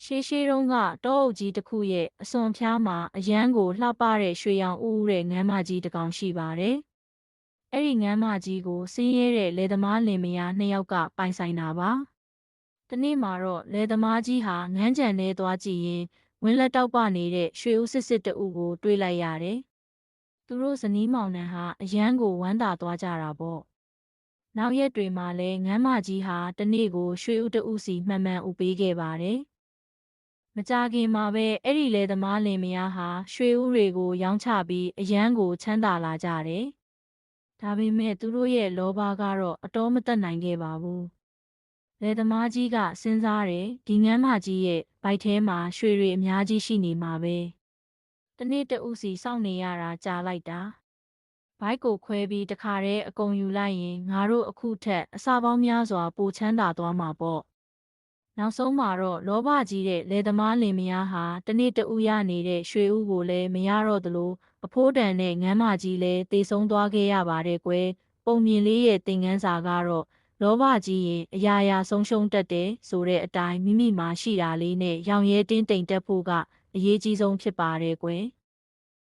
ရှေးရှေးတုန်းကတောအုပ်ကြီးတစ်ခုရဲ့အစွန်ဖျားမှာအရန်ကိုလှပတဲ့ရွှေရောင်ဦးတဲ့ငန်းမကြီးတစ်ကောင်ရှိပါတယ်။အဲ့ဒီငန်းမကြီးကိုစင်းရဲတဲ့လယ်သမားလင်မယားနှစ်ယောက်ကပိုင်ဆိုင်တာပါ။ဒီနေ့မှာတော့လယ်သမားကြီးဟာငန်းကြံထဲသွားကြည့်ရင်ဝင်းလက်တောက်ပနေတဲ့ရွှေဦးစစ်စစ်တအုပ်ကိုတွေ့လိုက်ရတယ်။သူတို့ဇနီးမောင်နှံဟာအရန်ကိုဝမ်းသာသွားကြတာပေါ့။နောက်ရက်တွေမှာလည်းငန်းမကြီးဟာတနေ့ကိုရွှေဦးတအုပ်စီမှန်မှန်ဥပေးခဲ့ပါတယ်။မကြခင်မှာပဲအဲ့ဒီလေသမားလင်မယားဟာရွှေဦးတွေကိုရောင်းချပြီးအရန်ကိုချမ်းသာလာကြတယ်။ဒါပေမဲ့သူတို့ရဲ့လောဘကတော့အတော်မတက်နိုင်ခဲ့ပါဘူး။လေသမားကြီးကစဉ်းစားတယ်ဒီငန်းမကြီးရဲ့ဗိုက်ထဲမှာရွှေတွေအများကြီးရှိနေမှာပဲ။တနေ့တဦးစီစောင့်နေရတာကြာလိုက်တာ။ဘိုက်ကိုခွဲပြီးတခါတည်းအကုန်ယူလိုက်ရင်ငါတို့အခုထက်အစပေါင်းများစွာပိုချမ်းသာသွားမှာပေါ့။နောက်ဆုံးမှာတော့လောဘကြီးတဲ့လယ်သမားလင်မယားဟာတနေ့တဦးရနေတဲ့ရွှေဦးကိုလည်းမရတော့သလိုအဖိုးတန်တဲ့ငန်းမကြီးလည်းသေဆုံးသွားခဲ့ရပါတယ်ကွယ်ပုံမြင်လေးရဲ့သင်ခန်းစာကတော့လောဘကြီးရင်အရာရာဆုံးရှုံးတတ်တယ်ဆိုတဲ့အတိုင်းမိမိမှာရှိတာလေးနဲ့ရောင်ရဲတင်းတိမ်တက်ဖို့ကအရေးကြီးဆုံးဖြစ်ပါတယ်ကွယ်